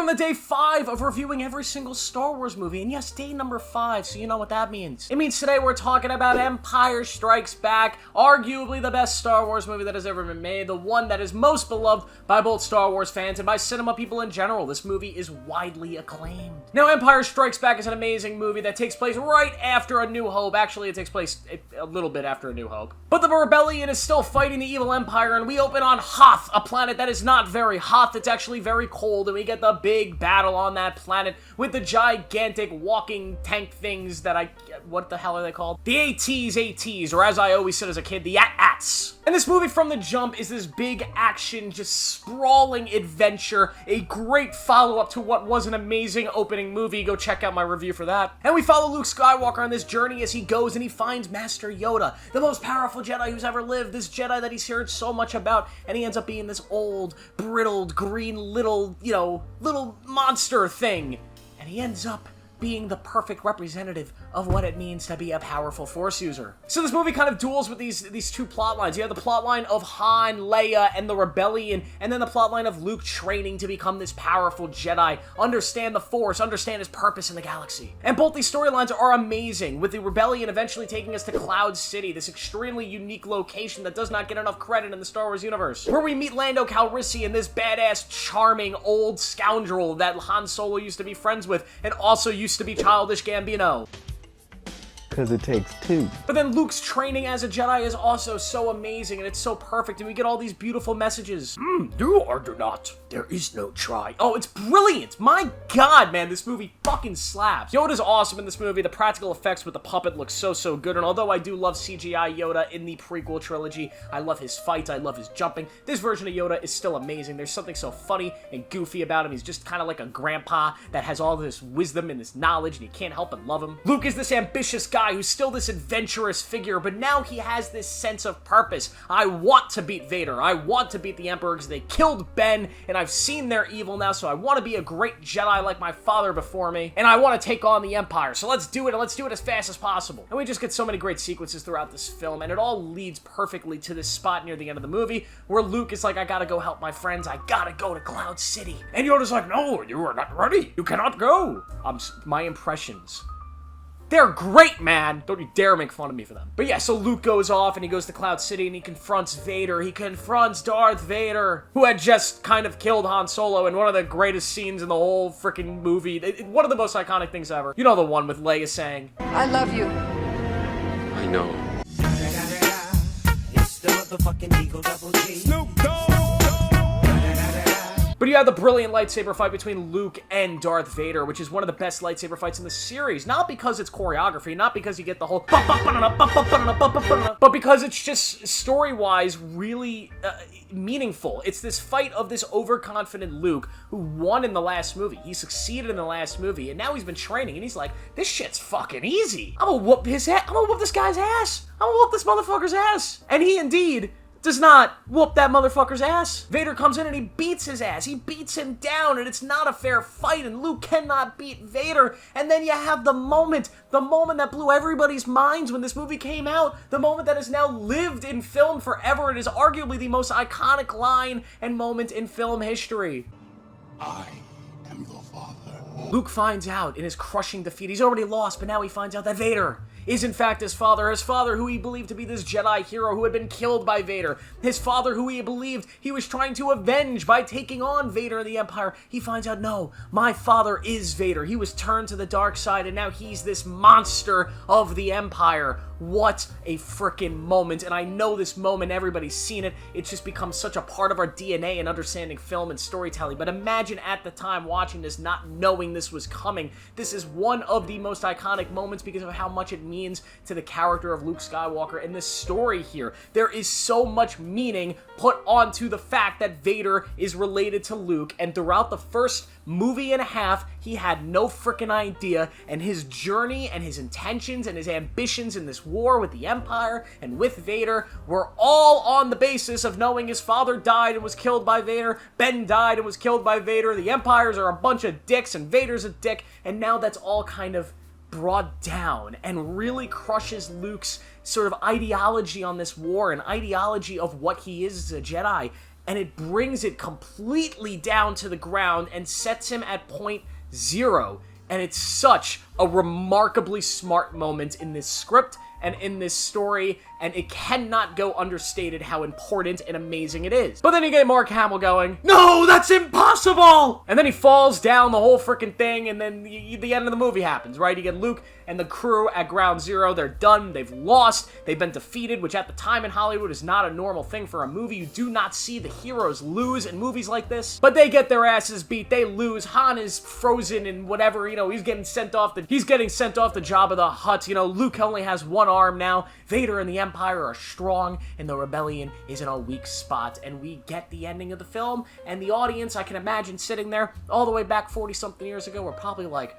on the day 5 of reviewing every single Star Wars movie, and yes, day number 5, so you know what that means. It means today we're talking about Empire Strikes Back, arguably the best Star Wars movie that has ever been made, the one that is most beloved by both Star Wars fans and by cinema people in general. This movie is widely acclaimed. Now, Empire Strikes Back is an amazing movie that takes place right after A New Hope. Actually, it takes place a little bit after A New Hope. But the rebellion is still fighting the evil Empire, and we open on Hoth, a planet that is not very hot, it's actually very cold, and we get the big battle on that planet with the gigantic walking tank things that what the hell are they called? The ATs, or as I always said as a kid, the AT-ATs. And this movie from the jump is this big action, just sprawling adventure, a great follow-up to what was an amazing opening movie. Go check out my review for that. And we follow Luke Skywalker on this journey as he goes and he finds Master Yoda, the most powerful Jedi who's ever lived, this Jedi that he's heard so much about, and he ends up being this old, brittled, green little monster thing. And he ends up being the perfect representative of what it means to be a powerful Force user. So this movie kind of duels with these two plot lines. You have the plot line of Han, Leia, and the rebellion, and then the plot line of Luke training to become this powerful Jedi, understand the Force, understand his purpose in the galaxy. And both these storylines are amazing, with the rebellion eventually taking us to Cloud City, this extremely unique location that does not get enough credit in the Star Wars universe, where we meet Lando Calrissian, this badass, charming, old scoundrel that Han Solo used to be friends with, and also used to be Childish Gambino. Because it takes two. But then Luke's training as a Jedi is also so amazing, and it's so perfect, and we get all these beautiful messages. Do or do not. There is no try. Oh, it's brilliant. My God, man, this movie fucking slaps. Yoda's awesome in this movie. The practical effects with the puppet look so good, and although I do love CGI Yoda in the prequel trilogy, I love his fights, I love his jumping, this version of Yoda is still amazing. There's something so funny and goofy about him. He's just kind of like a grandpa that has all this wisdom and this knowledge, and you can't help but love him. Luke is this ambitious guy who's still this adventurous figure, but now he has this sense of purpose. I want to beat Vader. I want to beat the Emperor because they killed Ben, and I've seen their evil now, so I want to be a great Jedi like my father before me, and I want to take on the Empire. So let's do it, and let's do it as fast as possible. And we just get so many great sequences throughout this film, and it all leads perfectly to this spot near the end of the movie where Luke is like, I gotta go help my friends. I gotta go to Cloud City. And Yoda's like, no, you are not ready. You cannot go. My impressions. They're great, man! Don't you dare make fun of me for them. But yeah, so Luke goes off and he goes to Cloud City and he confronts Vader. He confronts Darth Vader, who had just kind of killed Han Solo in one of the greatest scenes in the whole freaking movie. One of the most iconic things ever. You know, the one with Leia saying, I love you. I know. It's the motherfucking Eagle Double G. Snoop Dogg! But you have the brilliant lightsaber fight between Luke and Darth Vader, which is one of the best lightsaber fights in the series. Not because it's choreography, not because you get the whole but because it's just story-wise really meaningful. It's this fight of this overconfident Luke who won in the last movie. He succeeded in the last movie, and now he's been training, and he's like, this shit's fucking easy. I'm gonna whoop his ass. I'm gonna whoop this guy's ass. I'm gonna whoop this motherfucker's ass. And he indeed does not whoop that motherfucker's ass. Vader comes in and he beats his ass. He beats him down, and it's not a fair fight, and Luke cannot beat Vader. And then you have the moment that blew everybody's minds when this movie came out, the moment that has now lived in film forever. It is arguably the most iconic line and moment in film history. I am your father. Luke finds out in his crushing defeat. He's already lost, but now he finds out that Vader is in fact his father who he believed to be this Jedi hero who had been killed by Vader, his father who he believed he was trying to avenge by taking on Vader and the Empire. He finds out, no, my father is Vader. He was turned to the dark side, and now he's this monster of the Empire. What a freaking moment, and I know this moment, everybody's seen it. It's just become such a part of our DNA in understanding film and storytelling, but imagine at the time watching this, not knowing this was coming. This is one of the most iconic moments because of how much it means to the character of Luke Skywalker and this story here. There is so much meaning put onto the fact that Vader is related to Luke, and throughout the first movie and a half, he had no freaking idea, and his journey and his intentions and his ambitions in this war with the Empire and with Vader were all on the basis of knowing his father died and was killed by Vader, Ben died and was killed by Vader, the Empires are a bunch of dicks, and Vader's a dick, and now that's all kind of brought down and really crushes Luke's sort of ideology on this war and ideology of what he is as a Jedi. and it brings it completely down to the ground and sets him at point 0. And it's such a remarkably smart moment in this script and in this story, and it cannot go understated how important and amazing it is. But then you get Mark Hamill going, "No, that's impossible!" And then he falls down the whole freaking thing, and then the end of the movie happens, right? You get Luke and the crew at Ground Zero. They're done. They've lost. They've been defeated, which at the time in Hollywood is not a normal thing for a movie. You do not see the heroes lose in movies like this. But they get their asses beat. They lose. Han is frozen and whatever. You know, he's getting sent off the Jabba the Hutt. You know, Luke only has one arm now. Vader and the Empire are strong, and the rebellion is in a weak spot. And we get the ending of the film, and the audience, I can imagine sitting there all the way back 40-something years ago, were probably like,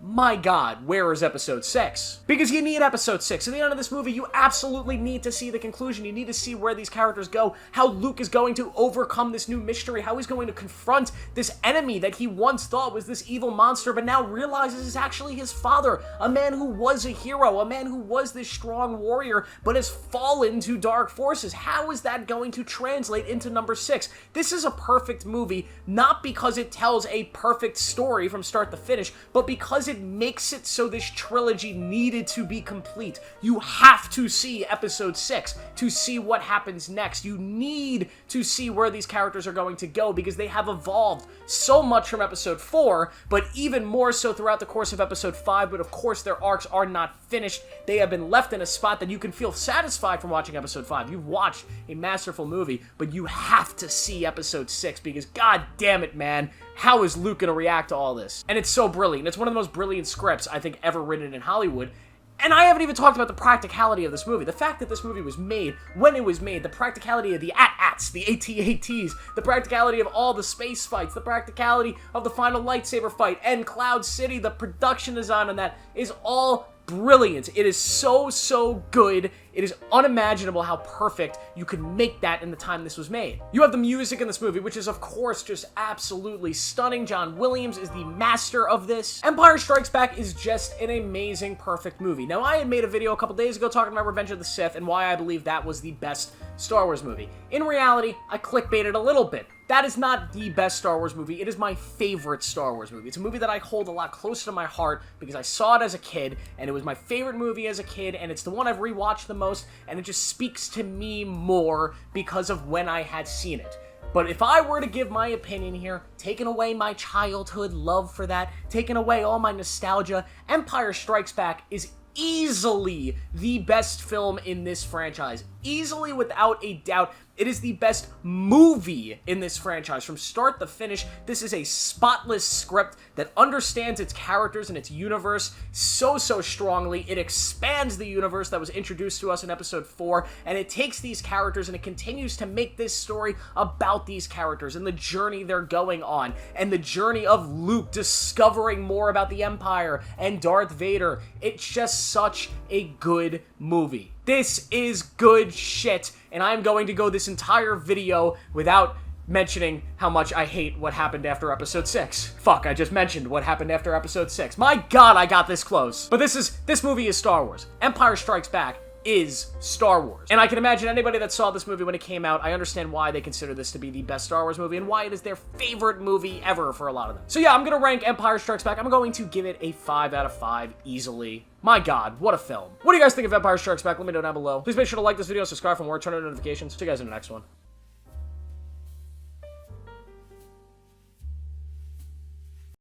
my God, where is episode 6? Because you need episode 6. At the end of this movie, you absolutely need to see the conclusion. You need to see where these characters go, how Luke is going to overcome this new mystery, how he's going to confront this enemy that he once thought was this evil monster, but now realizes is actually his father, a man who was a hero, a man who was this strong warrior, but has fallen to dark forces. How is that going to translate into number 6? This is a perfect movie, not because it tells a perfect story from start to finish, but because it makes it so this trilogy needed to be complete. You have to see episode 6 to see what happens next. You need to see where these characters are going to go because they have evolved so much from episode 4, but even more so throughout the course of episode 5, but of course their arcs are not finished. They have been left in a spot that you can feel satisfied from watching episode 5. You've watched a masterful movie, but you have to see episode 6 because god damn it, man, how is Luke going to react to all this? And it's so brilliant. It's one of the most brilliant scripts I think ever written in Hollywood. And I haven't even talked about the practicality of this movie. The fact that this movie was made when it was made, the practicality of the AT-ATs, the AT-ATs, the practicality of all the space fights, the practicality of the final lightsaber fight, and Cloud City, the production design on that is all brilliant. It is so good. It is unimaginable how perfect you could make that in the time this was made. You have the music in this movie, which is of course just absolutely stunning. John Williams is the master of this. Empire Strikes Back is just an amazing, perfect movie. Now, I had made a video a couple days ago talking about Revenge of the Sith and why I believe that was the best Star Wars movie. In reality, I clickbaited a little bit. That is not the best Star Wars movie. It is my favorite Star Wars movie. It's a movie that I hold a lot closer to my heart because I saw it as a kid, and it was my favorite movie as a kid, and it's the one I've rewatched the most, and it just speaks to me more because of when I had seen it. But if I were to give my opinion here, taking away my childhood love for that, taking away all my nostalgia, Empire Strikes Back is easily the best film in this franchise. Easily, without a doubt. It is the best movie in this franchise. From start to finish, this is a spotless script that understands its characters and its universe so strongly. It expands the universe that was introduced to us in episode 4, and it takes these characters and it continues to make this story about these characters and the journey they're going on, and the journey of Luke discovering more about the Empire and Darth Vader. It's just such a good movie. This is good shit, and I'm going to go this entire video without mentioning how much I hate what happened after episode 6. Fuck, I just mentioned what happened after episode 6. My god, I got this close. But this movie is Star Wars. Empire Strikes Back is Star Wars. And I can imagine anybody that saw this movie when it came out, I understand why they consider this to be the best Star Wars movie and why it is their favorite movie ever for a lot of them. So yeah, I'm gonna rank Empire Strikes Back. I'm going to give it a 5 out of 5 easily. My god, what a film. What do you guys think of Empire Strikes Back? Let me know down below. Please make sure to like this video, subscribe for more, turn on notifications. See you guys in the next one.